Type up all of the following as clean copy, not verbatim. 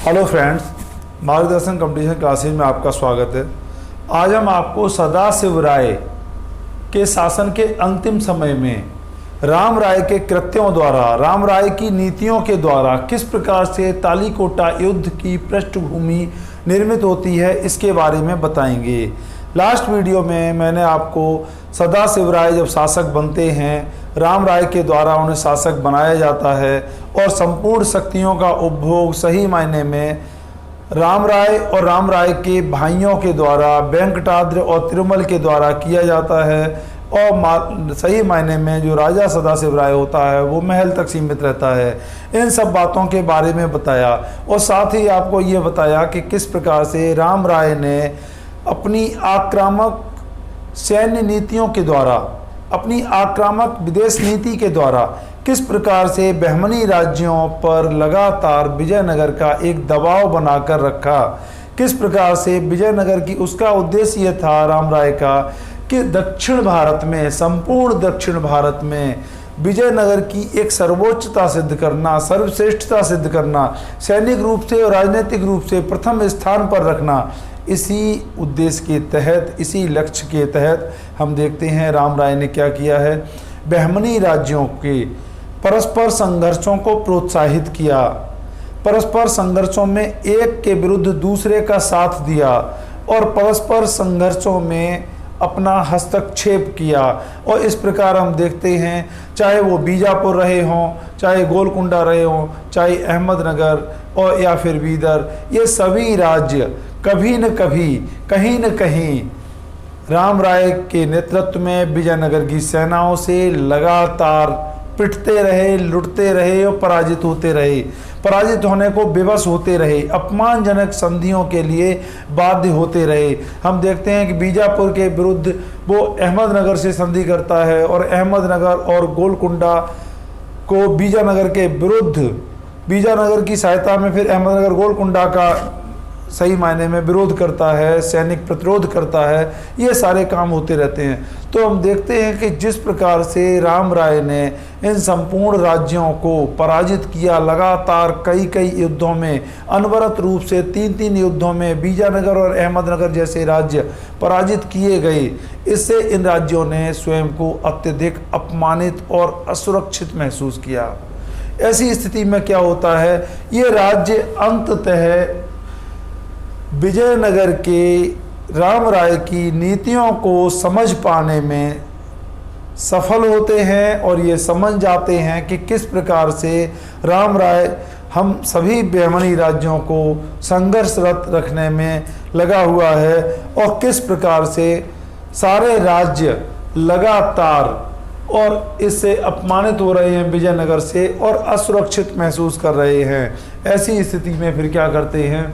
Hello friends, मार्गदर्शन competition classes में आपका स्वागत है। आज हम आपको सदाशिव राय के शासन के अंतिम समय में राम राय के कृत्यों द्वारा, राम राय की नीतियों के द्वारा किस प्रकार से तालीकोटा युद्ध की पृष्ठभूमि निर्मित होती है, इसके बारे में बताएंगे। लास्ट वीडियो में मैंने आपको सदाशिव राय जब शासक बनते हैं, राम राय के द्वारा उन्हें शासक बनाया जाता है और संपूर्ण शक्तियों का उपभोग सही मायने में राम राय और राम राय के भाइयों के द्वारा, वेंकटाद्रि और तिरुमल के द्वारा किया जाता है। और सही मायने में जो राजा सदाशिव राय होता है वो महल तक सीमित रहता है। इन सब बातों के बारे में बताया और साथ ही आपको ये बताया कि किस प्रकार से राम राय ने अपनी आक्रामक सैन्य नीतियों के द्वारा, अपनी आक्रामक विदेश नीति के द्वारा किस प्रकार से बहमनी राज्यों पर लगातार विजयनगर का एक दबाव बनाकर रखा। किस प्रकार से विजयनगर की, उसका उद्देश्य यह था राम राय का कि दक्षिण भारत में, संपूर्ण दक्षिण भारत में विजयनगर की एक सर्वोच्चता सिद्ध करना, सर्वश्रेष्ठता सिद्ध करना, सैनिक रूप से और राजनीतिक रूप से प्रथम स्थान पर रखना। इसी उद्देश्य के तहत, इसी लक्ष्य के तहत हम देखते हैं राम राय ने क्या किया है। बहमनी राज्यों के परस्पर संघर्षों को प्रोत्साहित किया, परस्पर संघर्षों में एक के विरुद्ध दूसरे का साथ दिया और परस्पर संघर्षों में अपना हस्तक्षेप किया। और इस प्रकार हम देखते हैं, चाहे वो बीजापुर रहे हों, चाहे गोलकुंडा रहे हों, चाहे अहमदनगर और या फिर बीदर, ये सभी राज्य कभी न कभी, कहीं न कहीं राम राय के नेतृत्व में विजयनगर की सेनाओं से लगातार पिटते रहे, लुटते रहे और पराजित होते रहे, पराजित होने को विवश होते रहे, अपमानजनक संधियों के लिए बाध्य होते रहे। हम देखते हैं कि बीजापुर के विरुद्ध वो अहमदनगर से संधि करता है और अहमदनगर और गोलकुंडा को बीजानगर के विरुद्ध, बीजानगर की सहायता में फिर अहमदनगर गोलकुंडा का सही मायने में विरोध करता है, सैनिक प्रतिरोध करता है। ये सारे काम होते रहते हैं। तो हम देखते हैं कि जिस प्रकार से राम राय ने इन संपूर्ण राज्यों को पराजित किया, लगातार कई कई युद्धों में, अनवरत रूप से 3-3 युद्धों में बीजानगर और अहमदनगर जैसे राज्य पराजित किए गए। इससे इन राज्यों ने स्वयं को अत्यधिक अपमानित और असुरक्षित महसूस किया। ऐसी स्थिति में क्या होता है, ये राज्य अंततः विजयनगर के राम राय की नीतियों को समझ पाने में सफल होते हैं और ये समझ जाते हैं कि किस प्रकार से राम राय हम सभी बहमनी राज्यों को संघर्षरत रखने में लगा हुआ है और किस प्रकार से सारे राज्य लगातार और इससे अपमानित हो रहे हैं विजयनगर से और असुरक्षित महसूस कर रहे हैं। ऐसी स्थिति में फिर क्या करते हैं,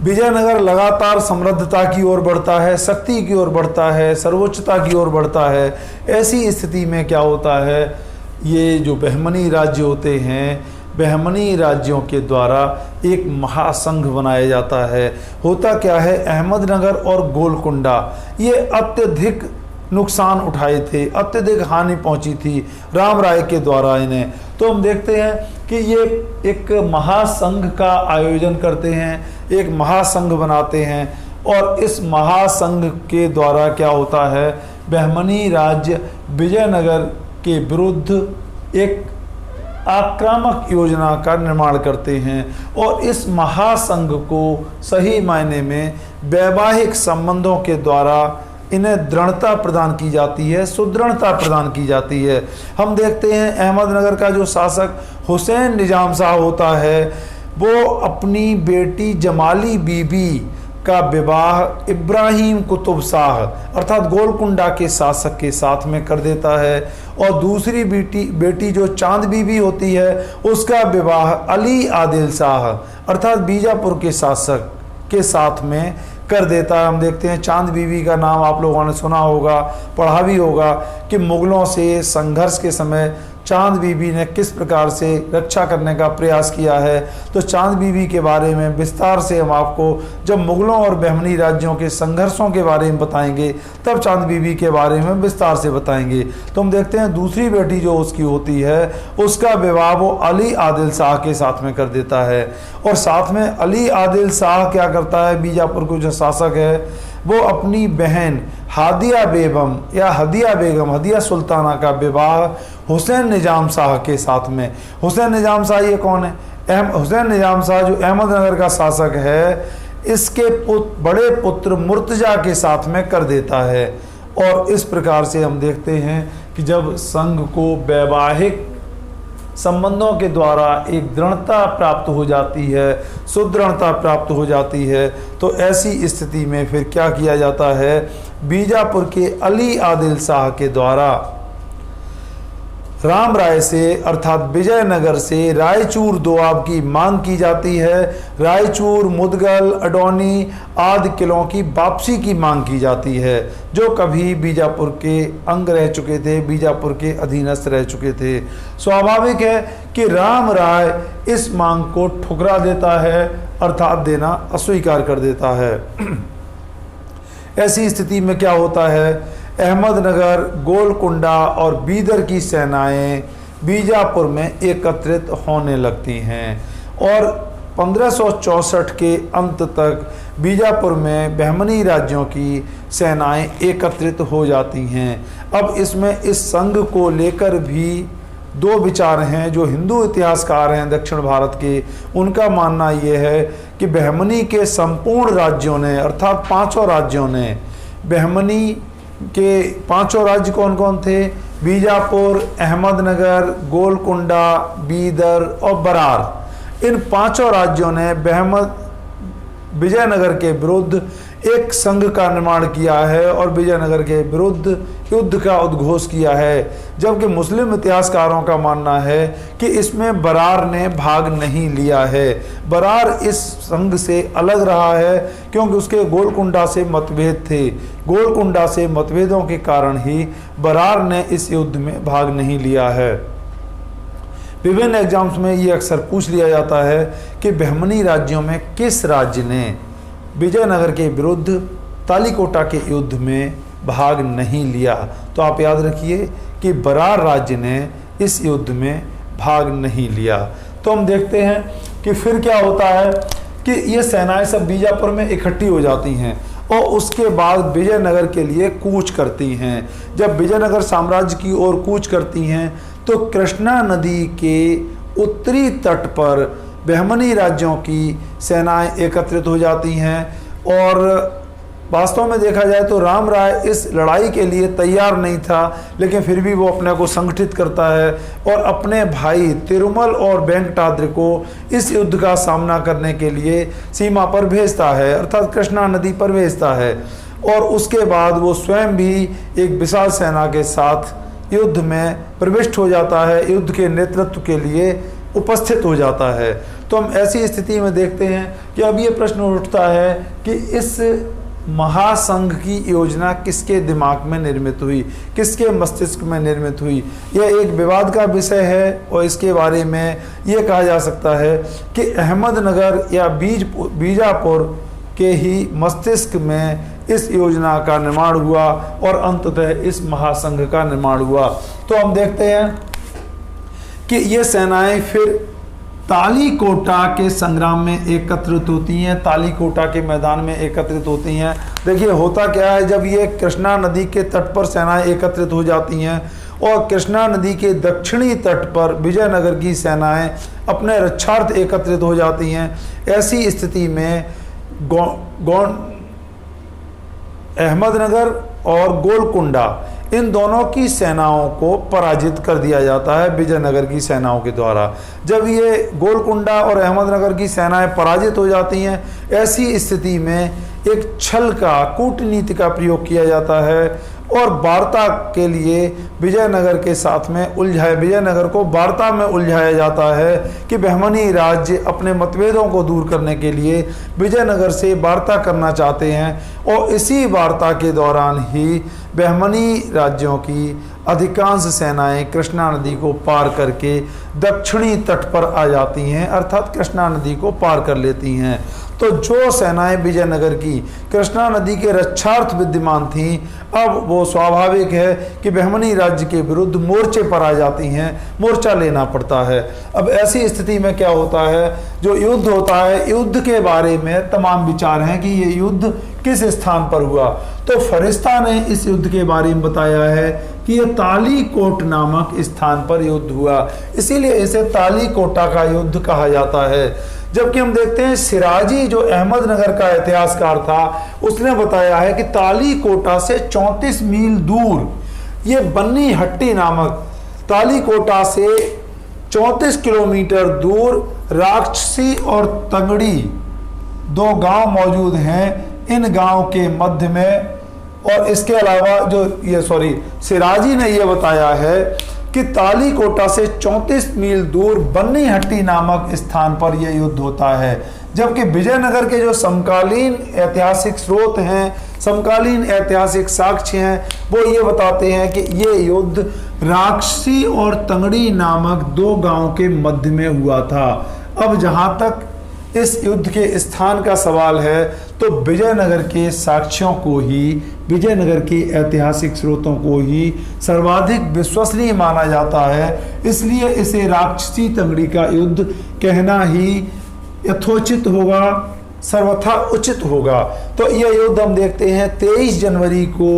विजयनगर लगातार समृद्धता की ओर बढ़ता है, शक्ति की ओर बढ़ता है, सर्वोच्चता की ओर बढ़ता है। ऐसी स्थिति में क्या होता है, ये जो बहमनी राज्य होते हैं, बहमनी राज्यों के द्वारा एक महासंघ बनाया जाता है। होता क्या है, अहमदनगर और गोलकुंडा ये अत्यधिक नुकसान उठाए थे, अत्यधिक हानि पहुंची थी राम राय के द्वारा इन्हें। तो हम देखते हैं कि ये एक महासंघ का आयोजन करते हैं, एक महासंघ बनाते हैं और इस महासंघ के द्वारा क्या होता है, बहमनी राज्य विजयनगर के विरुद्ध एक आक्रामक योजना का निर्माण करते हैं और इस महासंघ को सही मायने में वैवाहिक संबंधों के द्वारा इन्हें दृढ़ता प्रदान की जाती है, सुदृढ़ता प्रदान की जाती है। हम देखते हैं अहमदनगर का जो शासक हुसैन निजाम शाह होता है, वो अपनी बेटी जमाली बीबी का विवाह इब्राहिम कुतुब शाह अर्थात गोलकुंडा के शासक के साथ में कर देता है और दूसरी बेटी जो चांद बीबी होती है, उसका विवाह अली आदिल शाह अर्थात बीजापुर के शासक के साथ में कर देता है। हम देखते हैं चांद बीबी का नाम आप लोगों ने सुना होगा, पढ़ा भी होगा कि मुगलों से संघर्ष के समय चांद बीबी ने किस प्रकार से रक्षा करने का प्रयास किया है। तो चांद बीबी के बारे में विस्तार से हम आपको जब मुगलों और बहमनी राज्यों के संघर्षों के बारे में बताएंगे तब चांद बीबी के बारे में विस्तार से बताएंगे। तो हम देखते हैं दूसरी बेटी जो उसकी होती है उसका विवाह वो अली आदिल शाह के साथ में कर देता है। और साथ में अली आदिल शाह क्या करता है, बीजापुर को जो शासक है वो अपनी बहन हादिया बेगम या हदिया बेगम, हदिया सुल्ताना का विवाह हुसैन निजाम शाह के साथ में। हुसैन निजाम शाह ये कौन है? हुसैन निजाम शाह जो अहमदनगर का शासक है, इसके बड़े पुत्र मुर्तजा के साथ में कर देता है। और इस प्रकार से हम देखते हैं कि जब संघ को वैवाहिक संबंधों के द्वारा एक दृढ़ता प्राप्त हो जाती है, सुदृढ़ता प्राप्त हो जाती है, तो ऐसी स्थिति में फिर क्या किया जाता है, बीजापुर के अली आदिल शाह के द्वारा राम राय से अर्थात विजयनगर से रायचूर दोआब की मांग की जाती है। रायचूर, मुदगल, अडौनी आदि किलों की वापसी की मांग की जाती है जो कभी बीजापुर के अंग रह चुके थे, बीजापुर के अधीनस्थ रह चुके थे। स्वाभाविक है कि राम राय इस मांग को ठुकरा देता है अर्थात देना अस्वीकार कर देता है। ऐसी स्थिति में क्या होता है, अहमदनगर, गोलकुंडा और बीदर की सेनाएं बीजापुर में एकत्रित होने लगती हैं और 1564 के अंत तक बीजापुर में बहमनी राज्यों की सेनाएं एकत्रित हो जाती हैं। अब इसमें इस संघ को लेकर भी दो विचार हैं। जो हिंदू इतिहासकार हैं दक्षिण भारत के, उनका मानना यह है कि बहमनी के संपूर्ण राज्यों ने अर्थात पांचों राज्यों ने, बहमनी के पांचों राज्य कौन कौन थे, बीजापुर, अहमदनगर, गोलकुंडा, बीदर और बरार, इन पांचों राज्यों ने विजयनगर के विरुद्ध एक संघ का निर्माण किया है और विजयनगर के विरुद्ध युद्ध का उद्घोष किया है। जबकि मुस्लिम इतिहासकारों का मानना है कि इसमें बरार ने भाग नहीं लिया है। बरार इस संघ से अलग रहा है क्योंकि उसके गोलकुंडा से मतभेद थे। गोलकुंडा से मतभेदों के कारण ही बरार ने इस युद्ध में भाग नहीं लिया है। विभिन्न एग्जाम्स में ये अक्सर पूछ लिया जाता है कि बहमनी राज्यों में किस राज्य ने विजयनगर के विरुद्ध तालीकोटा के युद्ध में भाग नहीं लिया। तो आप याद रखिए कि बरार राज्य ने इस युद्ध में भाग नहीं लिया। तो हम देखते हैं कि फिर क्या होता है कि ये सेनाएं सब बीजापुर में इकट्ठी हो जाती हैं और उसके बाद विजयनगर के लिए कूच करती हैं। जब विजयनगर साम्राज्य की ओर कूच करती हैं तो कृष्णा नदी के उत्तरी तट पर बहमनी राज्यों की सेनाएं एकत्रित हो जाती हैं और वास्तव में देखा जाए तो राम राय इस लड़ाई के लिए तैयार नहीं था, लेकिन फिर भी वो अपने को संगठित करता है और अपने भाई तिरुमल और वेंकटाद्रि को इस युद्ध का सामना करने के लिए सीमा पर भेजता है अर्थात कृष्णा नदी पर भेजता है। और उसके बाद वो स्वयं भी एक विशाल सेना के साथ युद्ध में प्रविष्ट हो जाता है, युद्ध के नेतृत्व के लिए उपस्थित हो जाता है। तो हम ऐसी स्थिति में देखते हैं कि अब ये प्रश्न उठता है कि इस महासंघ की योजना किसके दिमाग में निर्मित हुई, किसके मस्तिष्क में निर्मित हुई। यह एक विवाद का विषय है और इसके बारे में ये कहा जा सकता है कि अहमदनगर या बीजापुर के ही मस्तिष्क में इस योजना का निर्माण हुआ और अंततः इस महासंघ का निर्माण हुआ। तो हम देखते हैं कि ये सेनाएं फिर तालीकोटा के संग्राम में एकत्रित होती हैं, तालीकोटा के मैदान में एकत्रित होती हैं। देखिए होता क्या है, जब ये कृष्णा नदी के तट पर सेनाएं एकत्रित हो जाती हैं और कृष्णा नदी के दक्षिणी तट पर विजयनगर की सेनाएं अपने रक्षार्थ एकत्रित हो जाती हैं। ऐसी स्थिति में अहमदनगर और गोलकुंडा इन दोनों की सेनाओं को पराजित कर दिया जाता है विजयनगर की सेनाओं के द्वारा। जब ये गोलकुंडा और अहमदनगर की सेनाएं पराजित हो जाती हैं, ऐसी स्थिति में एक छल का, कूटनीति का प्रयोग किया जाता है और वार्ता के लिए विजयनगर के साथ में विजयनगर को वार्ता में उलझाया जाता है कि बहमनी राज्य अपने मतभेदों को दूर करने के लिए विजयनगर से वार्ता करना चाहते हैं और इसी वार्ता के दौरान ही बहमनी राज्यों की अधिकांश सेनाएं कृष्णा नदी को पार करके दक्षिणी तट पर आ जाती हैं, अर्थात कृष्णा नदी को पार कर लेती हैं। तो जो सेनाएं विजयनगर की कृष्णा नदी के रक्षार्थ विद्यमान थीं, अब वो स्वाभाविक है कि बहमनी राज्य के विरुद्ध मोर्चे पर आ जाती हैं, मोर्चा लेना पड़ता है। अब ऐसी स्थिति में क्या होता है, जो युद्ध होता है, युद्ध के बारे में तमाम विचार हैं कि ये युद्ध किस स्थान पर हुआ। तो फरिश्ता ने इस युद्ध के बारे में बताया है कि ये तालीकोट नामक स्थान पर युद्ध हुआ, इसीलिए इसे तालीकोटा का युद्ध कहा जाता है। जबकि हम देखते हैं सिराजी जो अहमदनगर का इतिहासकार था, उसने बताया है कि तालीकोटा से 34 मील दूर ये बन्नी हट्टी नामक, तालीकोटा से 34 किलोमीटर दूर राक्षसी और तंगड़ी दो गांव मौजूद हैं। इन गांव के मध्य में, और इसके अलावा सिराजी ने यह बताया है कि तालीकोटा से 34 मील दूर बन्नी हट्टी नामक स्थान पर यह युद्ध होता है। जबकि विजयनगर के जो समकालीन ऐतिहासिक स्रोत हैं, समकालीन ऐतिहासिक साक्ष्य हैं, वो ये बताते हैं कि ये युद्ध राक्षसी और तंगड़ी नामक दो गांव के मध्य में हुआ था। अब जहां तक इस युद्ध के स्थान का सवाल है, तो विजयनगर के साक्ष्यों को ही, विजयनगर के ऐतिहासिक स्रोतों को ही सर्वाधिक विश्वसनीय माना जाता है। इसलिए इसे राक्षसी तंगड़ी का युद्ध कहना ही यथोचित होगा, सर्वथा उचित होगा। तो यह युद्ध हम देखते हैं 23 जनवरी को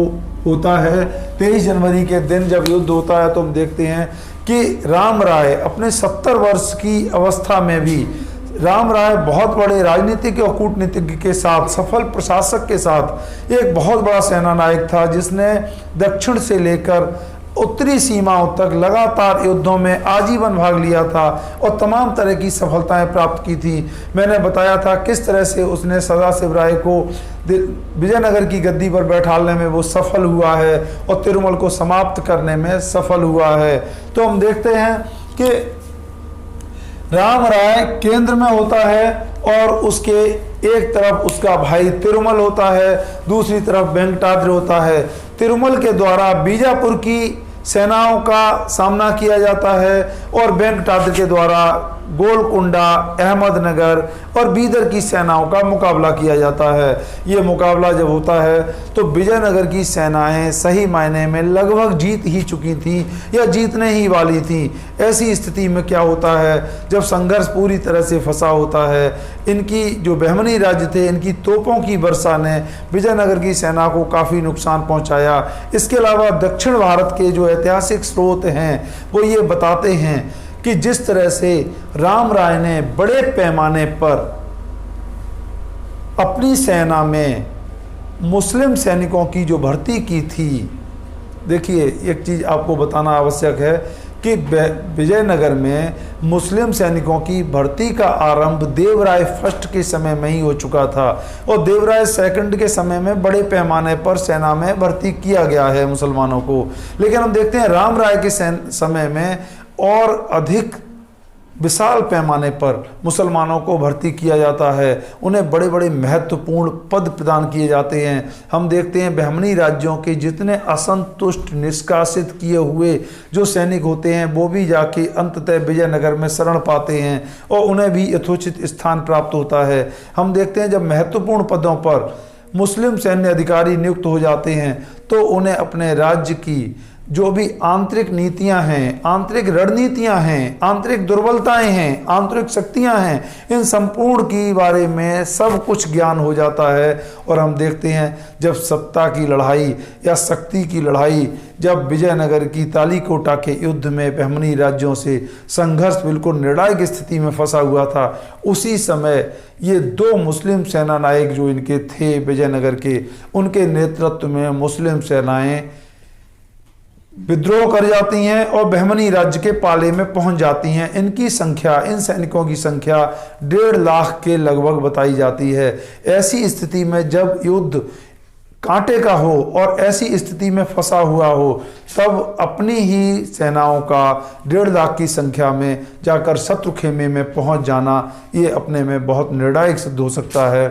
होता है। 23 जनवरी के दिन जब युद्ध होता है तो हम देखते हैं कि राम राय अपने 70 वर्ष की अवस्था में भी, राम राय बहुत बड़े राजनीतिक और कूटनीतिज्ञ के साथ, सफल प्रशासक के साथ एक बहुत बड़ा सेना नायक था, जिसने दक्षिण से लेकर उत्तरी सीमाओं तक लगातार युद्धों में आजीवन भाग लिया था और तमाम तरह की सफलताएं प्राप्त की थी। मैंने बताया था किस तरह से उसने सदाशिव राय को विजयनगर की गद्दी पर बैठाने में वो सफल हुआ है और तिरुमल को समाप्त करने में सफल हुआ है। तो हम देखते हैं कि राम राय केंद्र में होता है और उसके एक तरफ उसका भाई तिरुमल होता है, दूसरी तरफ वेंकटाद्रि होता है। तिरुमल के द्वारा बीजापुर की सेनाओं का सामना किया जाता है और वेंकटाद्रि के द्वारा गोलकुंडा, अहमदनगर और बीदर की सेनाओं का मुकाबला किया जाता है। ये मुकाबला जब होता है तो विजयनगर की सेनाएं सही मायने में लगभग जीत ही चुकी थी या जीतने ही वाली थी। ऐसी स्थिति में क्या होता है, जब संघर्ष पूरी तरह से फंसा होता है, इनकी जो बहमनी राज्य थे, इनकी तोपों की वर्षा ने विजयनगर की सेना को काफ़ी नुकसान पहुंचाया। इसके अलावा दक्षिण भारत के जो ऐतिहासिक स्रोत हैं वो ये बताते हैं कि जिस तरह से राम राय ने बड़े पैमाने पर अपनी सेना में मुस्लिम सैनिकों की जो भर्ती की थी, देखिए एक चीज़ आपको बताना आवश्यक है कि विजयनगर में मुस्लिम सैनिकों की भर्ती का आरंभ देवराय फर्स्ट के समय में ही हो चुका था और देवराय सेकंड के समय में बड़े पैमाने पर सेना में भर्ती किया गया है मुसलमानों को। लेकिन हम देखते हैं राम राय के समय में और अधिक विशाल पैमाने पर मुसलमानों को भर्ती किया जाता है, उन्हें बड़े बड़े महत्वपूर्ण पद प्रदान किए जाते हैं। हम देखते हैं बहमनी राज्यों के जितने असंतुष्ट, निष्कासित किए हुए जो सैनिक होते हैं वो भी जाके अंततः विजयनगर में शरण पाते हैं और उन्हें भी यथोचित स्थान प्राप्त होता है। हम देखते हैं जब महत्वपूर्ण पदों पर मुस्लिम सैन्य अधिकारी नियुक्त हो जाते हैं तो उन्हें अपने राज्य की जो भी आंतरिक नीतियां हैं, आंतरिक रणनीतियां हैं, आंतरिक दुर्बलताएं हैं, आंतरिक शक्तियां हैं, इन संपूर्ण के बारे में सब कुछ ज्ञान हो जाता है। और हम देखते हैं जब सत्ता की लड़ाई या शक्ति की लड़ाई, जब विजयनगर की तालीकोटा के युद्ध में बहमनी राज्यों से संघर्ष बिल्कुल निर्णायक स्थिति में फंसा हुआ था, उसी समय ये दो मुस्लिम सेना नायक जो इनके थे विजयनगर के, उनके नेतृत्व में मुस्लिम सेनाएं विद्रोह कर जाती हैं और बहमनी राज्य के पाले में पहुंच जाती हैं। इनकी संख्या, इन सैनिकों की संख्या 1.5 लाख के लगभग बताई जाती है। ऐसी स्थिति में जब युद्ध कांटे का हो और ऐसी स्थिति में फंसा हुआ हो, तब अपनी ही सेनाओं का 1.5 लाख की संख्या में जाकर शत्रु खेमे में पहुंच जाना, ये अपने में बहुत निर्णायक सिद्ध हो सकता है।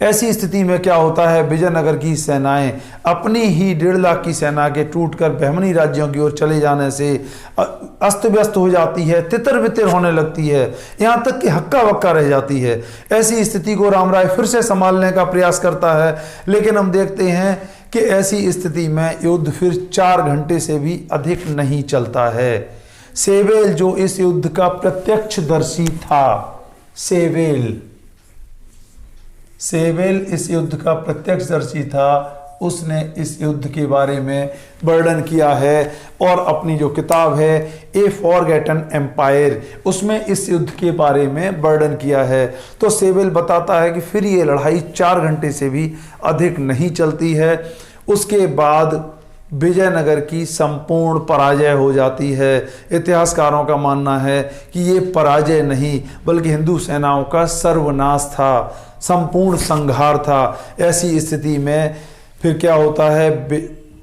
ऐसी स्थिति में क्या होता है, विजयनगर की सेनाएं अपनी ही 1.5 लाख की सेना के टूटकर बहमनी राज्यों की ओर चले जाने से अस्त व्यस्त हो जाती है, तितर बितर होने लगती है, यहाँ तक कि हक्का बक्का रह जाती है। ऐसी स्थिति को राम राय फिर से संभालने का प्रयास करता है, लेकिन हम देखते हैं कि ऐसी स्थिति में युद्ध फिर 4 घंटे से भी अधिक नहीं चलता है। सेवेल जो इस युद्ध का प्रत्यक्षदर्शी था, सेवेल इस युद्ध का प्रत्यक्षदर्शी था, उसने इस युद्ध के बारे में वर्णन किया है और अपनी जो किताब है ए फॉरगेटन एम्पायर, उसमें इस युद्ध के बारे में वर्णन किया है। तो सेवेल बताता है कि फिर ये लड़ाई 4 घंटे से भी अधिक नहीं चलती है। उसके बाद विजयनगर की संपूर्ण पराजय हो जाती है। इतिहासकारों का मानना है कि ये पराजय नहीं बल्कि हिंदू सेनाओं का सर्वनाश था, संपूर्ण संहार था। ऐसी स्थिति में फिर क्या होता है,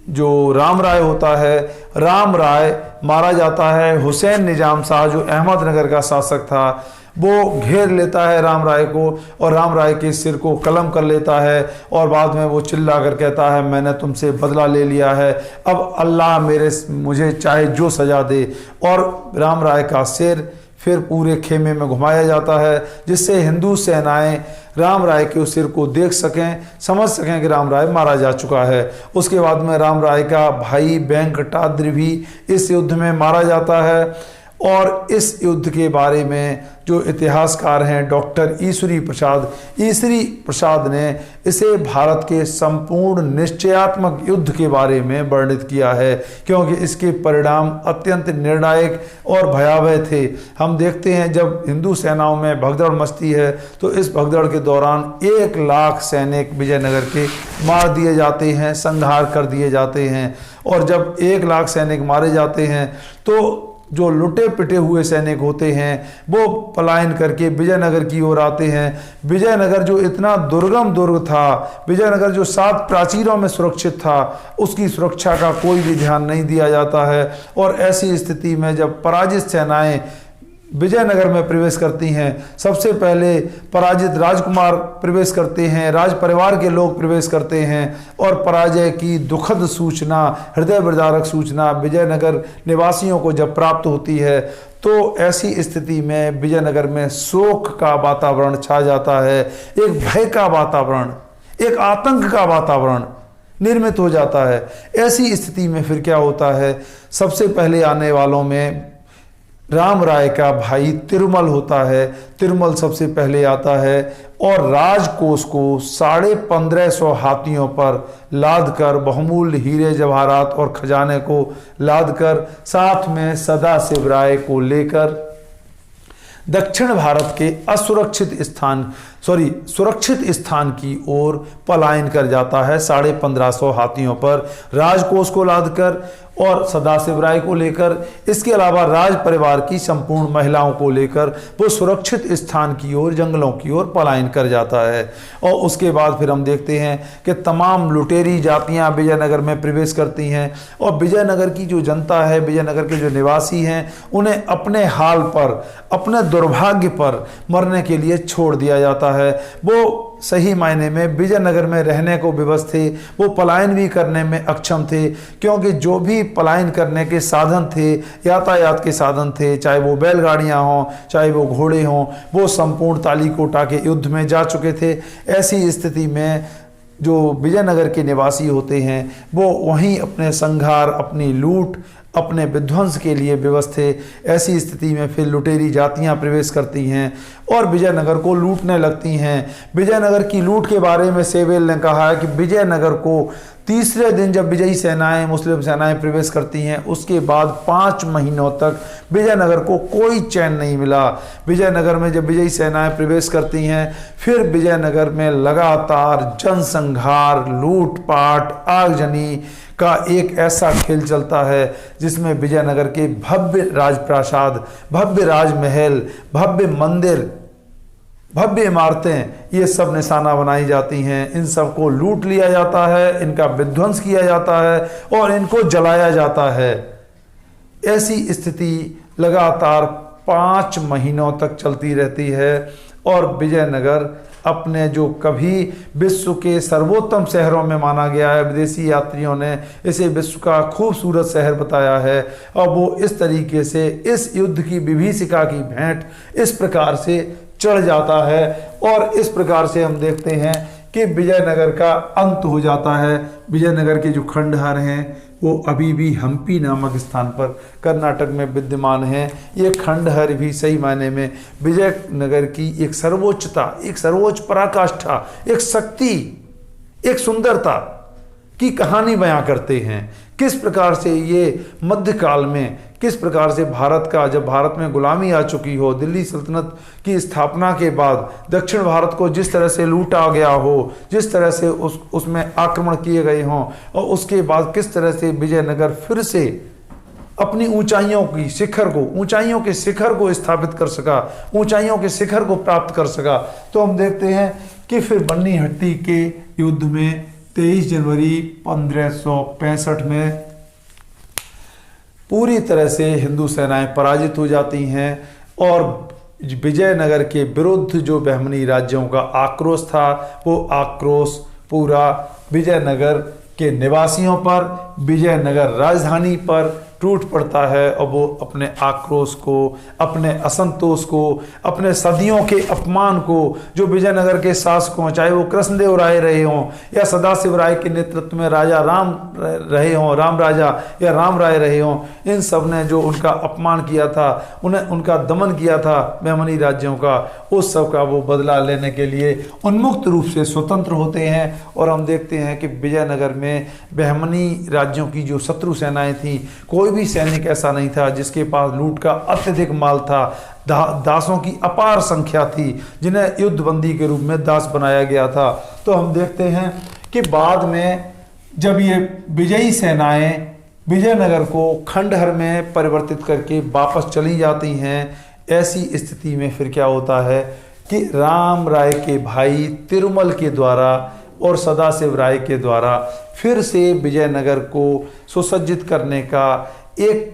जो राम राय होता है, राम राय मारा जाता है। हुसैन निजाम शाह जो अहमदनगर का शासक था वो घेर लेता है राम राय को और राम राय के सिर को कलम कर लेता है और बाद में वो चिल्ला कर कहता है मैंने तुमसे बदला ले लिया है, अब अल्लाह मुझे चाहे जो सजा दे। और राम राय का सिर फिर पूरे खेमे में घुमाया जाता है जिससे हिंदू सेनाएं राम राय के उस सिर को देख सकें, समझ सकें कि राम राय मारा जा चुका है। उसके बाद में राम राय का भाई वेंकटाद्रि भी इस युद्ध में मारा जाता है। और इस युद्ध के बारे में जो इतिहासकार हैं डॉक्टर ईश्वरी प्रसाद ने इसे भारत के संपूर्ण निश्चयात्मक युद्ध के बारे में वर्णित किया है, क्योंकि इसके परिणाम अत्यंत निर्णायक और भयावह थे। हम देखते हैं जब हिंदू सेनाओं में भगदड़ मचती है तो इस भगदड़ के दौरान 1 लाख सैनिक विजयनगर के मार दिए जाते हैं, संहार कर दिए जाते हैं। और जब 1 लाख सैनिक मारे जाते हैं तो जो लुटे पिटे हुए सैनिक होते हैं वो पलायन करके विजयनगर की ओर आते हैं। विजयनगर जो इतना दुर्गम दुर्ग था, विजयनगर जो 7 प्राचीरों में सुरक्षित था, उसकी सुरक्षा का कोई भी ध्यान नहीं दिया जाता है। और ऐसी स्थिति में जब पराजित सेनाएं विजयनगर में प्रवेश करती हैं, सबसे पहले पराजित राजकुमार प्रवेश करते हैं, राज परिवार के लोग प्रवेश करते हैं और पराजय की दुखद सूचना, हृदय विदारक सूचना विजयनगर निवासियों को जब प्राप्त होती है तो ऐसी स्थिति में विजयनगर में शोक का वातावरण छा जाता है, एक भय का वातावरण, एक आतंक का वातावरण निर्मित हो जाता है। ऐसी स्थिति में फिर क्या होता है, सबसे पहले आने वालों में राम राय का भाई तिरुमल होता है। तिरुमल सबसे पहले आता है और राजकोष को 1550 हाथियों पर लादकर, बहुमूल्य हीरे जवाहरात और खजाने को लादकर, साथ में सदाशिव राय को लेकर दक्षिण भारत के सुरक्षित स्थान की ओर पलायन कर जाता है। 1550 हाथियों पर राजकोष को लादकर और सदाशिव राय को लेकर, इसके अलावा राज परिवार की संपूर्ण महिलाओं को लेकर वो सुरक्षित स्थान की ओर, जंगलों की ओर पलायन कर जाता है। और उसके बाद फिर हम देखते हैं कि तमाम लुटेरी जातियां विजयनगर में प्रवेश करती हैं और विजयनगर की जो जनता है, विजयनगर के जो निवासी हैं, उन्हें अपने हाल पर, अपने दुर्भाग्य पर मरने के लिए छोड़ दिया जाता है। वो सही मायने में विजयनगर में रहने को विवश थे, वो पलायन भी करने में अक्षम थे, क्योंकि जो भी पलायन करने के साधन थे, यातायात के साधन थे, चाहे वो बैलगाड़ियां हों, चाहे वो घोड़े हों, वो संपूर्ण तालीकोटा के युद्ध में जा चुके थे। ऐसी स्थिति में जो विजयनगर के निवासी होते हैं वो वहीं अपने संहार, अपनी लूट, अपने विध्वंस के लिए विवश थे। ऐसी स्थिति में फिर लुटेरी जातियां प्रवेश करती हैं और विजयनगर को लूटने लगती हैं। विजयनगर की लूट के बारे में सेवेल ने कहा है कि विजयनगर को तीसरे दिन जब विजयी सेनाएं, मुस्लिम सेनाएं प्रवेश करती हैं, उसके बाद 5 महीनों तक विजयनगर को कोई चैन नहीं मिला। विजयनगर में जब विजयी सेनाएं प्रवेश करती हैं फिर विजयनगर में लगातार जनसंहार, लूटपाट, आगजनी का एक ऐसा खेल चलता है जिसमें विजयनगर के भव्य राजप्रासाद, भव्य राजमहल, भव्य मंदिर, भव्य इमारतें, ये सब निशाना बनाई जाती हैं। इन सब को लूट लिया जाता है, इनका विध्वंस किया जाता है और इनको जलाया जाता है। ऐसी स्थिति लगातार 5 महीनों तक चलती रहती है और विजयनगर अपने जो कभी विश्व के सर्वोत्तम शहरों में माना गया है, विदेशी यात्रियों ने इसे विश्व का खूबसूरत शहर बताया है। और वो इस तरीके से इस युद्ध की विभीषिका की भेंट इस प्रकार से चढ़ जाता है और इस प्रकार से हम देखते हैं कि विजयनगर का अंत हो जाता है। विजयनगर के जो खंडहर हैं वो अभी भी हम्पी नामक स्थान पर कर्नाटक में विद्यमान हैं। ये खंडहर भी सही मायने में विजयनगर की एक सर्वोच्चता, एक सर्वोच्च पराकाष्ठा, एक शक्ति, एक सुंदरता की कहानी बयां करते हैं। किस प्रकार से ये मध्यकाल में, किस प्रकार से भारत का, जब भारत में गुलामी आ चुकी हो, दिल्ली सल्तनत की स्थापना के बाद दक्षिण भारत को जिस तरह से लूटा गया हो, जिस तरह से उसमें आक्रमण किए गए हों, और उसके बाद किस तरह से विजयनगर फिर से अपनी ऊंचाइयों की शिखर को, ऊंचाइयों के शिखर को स्थापित कर सका, ऊंचाइयों के शिखर को प्राप्त कर सका। तो हम देखते हैं कि फिर बन्नीहट्टी के युद्ध में 23 जनवरी 1565 में पूरी तरह से हिंदू सेनाएं पराजित हो जाती हैं और विजयनगर के विरुद्ध जो बहमनी राज्यों का आक्रोश था, वो आक्रोश पूरा विजयनगर के निवासियों पर, विजयनगर राजधानी पर टूट पड़ता है। और वो अपने आक्रोश को, अपने असंतोष को, अपने सदियों के अपमान को जो विजयनगर के शासकों, चाहे वो कृष्णदेव राय रहे हों या सदाशिव राय के नेतृत्व में राजा राम रहे हों, राम राजा या राम राय रहे हों, इन सब ने जो उनका अपमान किया था, उन्हें उनका दमन किया था बहमनी राज्यों का, उस सब का वो बदला लेने के लिए उन्मुक्त रूप से स्वतंत्र होते हैं। और हम देखते हैं कि विजयनगर में बहमनी राज्यों की जो शत्रु सेनाएं थीं, कोई भी सैनिक ऐसा नहीं था जिसके पास लूट का अत्यधिक माल था। दासों की अपार संख्या थी जिन्हें युद्धबंदी के रूप में दास बनाया गया था। तो हम देखते हैं कि बाद में जब ये विजयी सेनाएं विजयनगर को खंडहर में परिवर्तित करके वापस चली जाती हैं, ऐसी स्थिति में फिर क्या होता है कि राम राय के भाई तिरुमल के द्वारा और सदाशिव राय के द्वारा फिर से विजयनगर को सुसज्जित करने का एक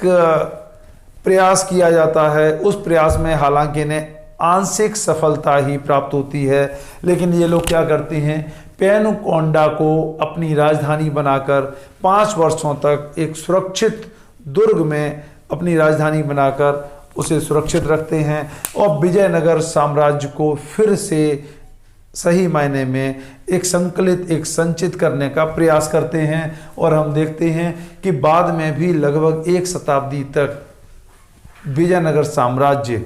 प्रयास किया जाता है। उस प्रयास में हालांकि इन्हें आंशिक सफलता ही प्राप्त होती है, लेकिन ये लोग क्या करते हैं, पेनुकोंडा को अपनी राजधानी बनाकर 5 वर्षों तक एक सुरक्षित दुर्ग में अपनी राजधानी बनाकर उसे सुरक्षित रखते हैं और विजयनगर साम्राज्य को फिर से सही मायने में एक संकलित, एक संचित करने का प्रयास करते हैं। और हम देखते हैं कि बाद में भी लगभग 1 शताब्दी तक विजयनगर साम्राज्य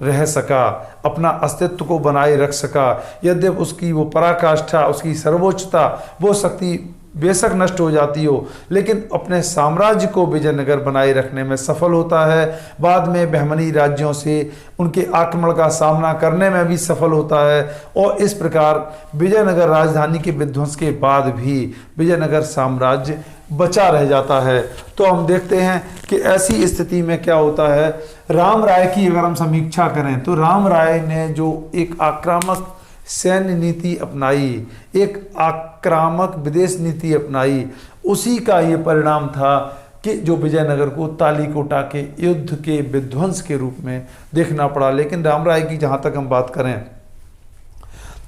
रह सका, अपना अस्तित्व को बनाए रख सका। यद्यपि उसकी वो पराकाष्ठा, उसकी सर्वोच्चता, वो शक्ति बेशक नष्ट हो जाती हो, लेकिन अपने साम्राज्य को विजयनगर बनाए रखने में सफल होता है। बाद में बहमनी राज्यों से उनके आक्रमण का सामना करने में भी सफल होता है और इस प्रकार विजयनगर राजधानी के विध्वंस के बाद भी विजयनगर साम्राज्य बचा रह जाता है। तो हम देखते हैं कि ऐसी स्थिति में क्या होता है, राम राय की अगर हम समीक्षा करें तो राम राय ने जो एक आक्रामक सैन्य नीति अपनाई, एक आक्रामक विदेश नीति अपनाई, उसी का ये परिणाम था कि जो विजयनगर को तालीकोटा के युद्ध के विध्वंस के रूप में देखना पड़ा। लेकिन राम राय की जहाँ तक हम बात करें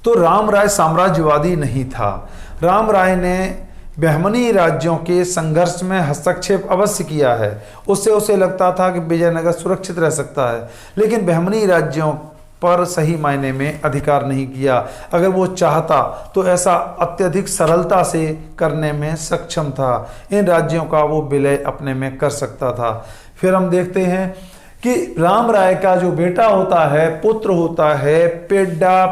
तो राम राय साम्राज्यवादी नहीं था। राम राय ने बहमनी राज्यों के संघर्ष में हस्तक्षेप अवश्य किया है, उससे उसे लगता था कि विजयनगर सुरक्षित रह सकता है, लेकिन बहमनी राज्यों पर सही मायने में अधिकार नहीं किया। अगर वो चाहता तो ऐसा अत्यधिक सरलता से करने में सक्षम था। इन राज्यों का वो विलय अपने में कर सकता था। फिर हम देखते हैं कि राम राय का जो बेटा होता है, पुत्र होता है पेड्डा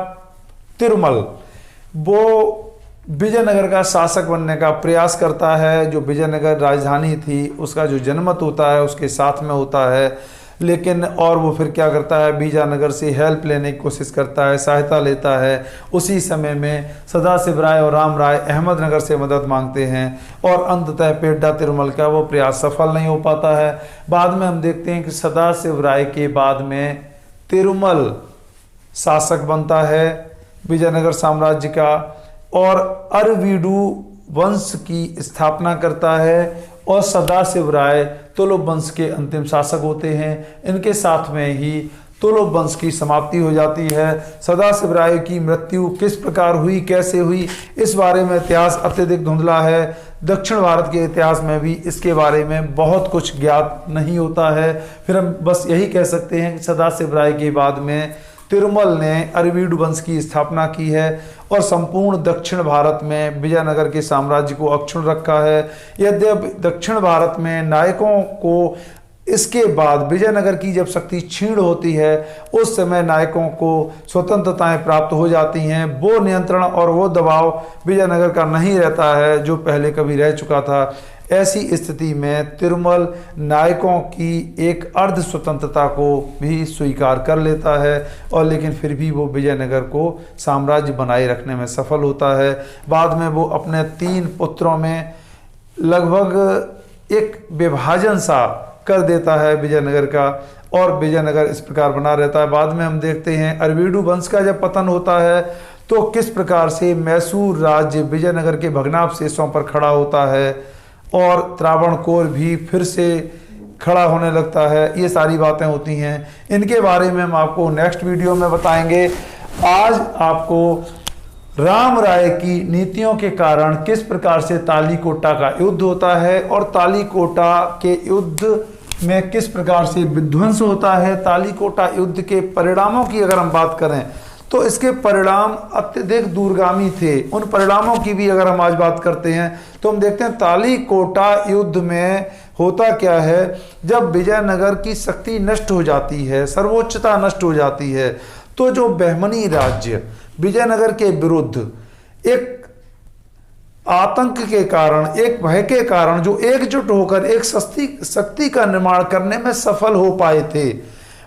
तिरुमल, वो विजयनगर का शासक बनने का प्रयास करता है। जो विजयनगर राजधानी थी उसका जो जनमत होता है उसके साथ में होता है, लेकिन और वो फिर क्या करता है, विजयनगर से हेल्प लेने की कोशिश करता है, सहायता लेता है। उसी समय में सदाशिव राय और राम राय अहमदनगर से मदद मांगते हैं और अंततः पेड्डा तिरुमल का वो प्रयास सफल नहीं हो पाता है। बाद में हम देखते हैं कि सदाशिव राय के बाद में तिरुमल शासक बनता है विजयनगर साम्राज्य का और अरवीडू वंश की स्थापना करता है और सदाशिव राय तुलुप वंश के अंतिम शासक होते हैं। इनके साथ में ही तुलुप वंश की समाप्ति हो जाती है। सदाशिव राय की मृत्यु किस प्रकार हुई, कैसे हुई, इस बारे में इतिहास अत्यधिक धुंधला है। दक्षिण भारत के इतिहास में भी इसके बारे में बहुत कुछ ज्ञात नहीं होता है। फिर हम बस यही कह सकते हैं कि सदाशिव राय के बाद में तिरुमल ने अरवीड वंश की स्थापना की है और संपूर्ण दक्षिण भारत में विजयनगर के साम्राज्य को अक्षुण्ण रखा है। यद्यपि दक्षिण भारत में नायकों को इसके बाद विजयनगर की जब शक्ति क्षीण होती है उस समय नायकों को स्वतंत्रताएं प्राप्त हो जाती हैं। वो नियंत्रण और वो दबाव विजयनगर का नहीं रहता है जो पहले कभी रह चुका था। ऐसी स्थिति में तिरुमल नायकों की एक अर्ध स्वतंत्रता को भी स्वीकार कर लेता है और लेकिन फिर भी वो विजयनगर को साम्राज्य बनाए रखने में सफल होता है। बाद में वो अपने 3 पुत्रों में लगभग एक विभाजन सा कर देता है विजयनगर का और विजयनगर इस प्रकार बना रहता है। बाद में हम देखते हैं अरवीडू वंश का जब पतन होता है तो किस प्रकार से मैसूर राज्य विजयनगर के भग्नावशेषों पर खड़ा होता है और त्रावणकोर भी फिर से खड़ा होने लगता है। ये सारी बातें होती हैं, इनके बारे में हम आपको नेक्स्ट वीडियो में बताएंगे। आज आपको राम राय की नीतियों के कारण किस प्रकार से तालीकोटा का युद्ध होता है और तालीकोटा के युद्ध में किस प्रकार से विध्वंस होता है, तालीकोटा युद्ध के परिणामों की अगर हम बात करें तो इसके परिणाम अत्यधिक दूरगामी थे। उन परिणामों की भी अगर हम आज बात करते हैं तो हम देखते हैं तालीकोटा युद्ध में होता क्या है। जब विजयनगर की शक्ति नष्ट हो जाती है, सर्वोच्चता नष्ट हो जाती है, तो जो बहमनी राज्य विजयनगर के विरुद्ध एक आतंक के कारण, एक भय के कारण जो एकजुट होकर एक शक्ति का निर्माण करने में सफल हो पाए थे,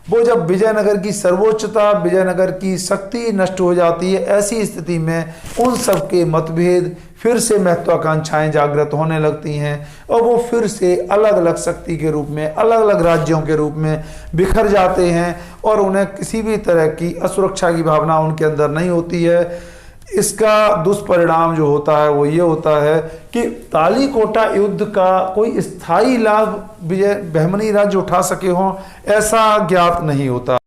वो जब विजयनगर की सर्वोच्चता, विजयनगर की शक्ति नष्ट हो जाती है, ऐसी स्थिति में उन सब के मतभेद फिर से महत्वाकांक्षाएं जागृत होने लगती हैं और वो फिर से अलग अलग शक्ति के रूप में, अलग अलग राज्यों के रूप में बिखर जाते हैं और उन्हें किसी भी तरह की असुरक्षा की भावना उनके अंदर नहीं होती है। इसका दुष्परिणाम जो होता है वो ये होता है कि तालीकोटा युद्ध का कोई स्थायी लाभ विजय बहमनी राज्य उठा सके हों, ऐसा ज्ञात नहीं होता।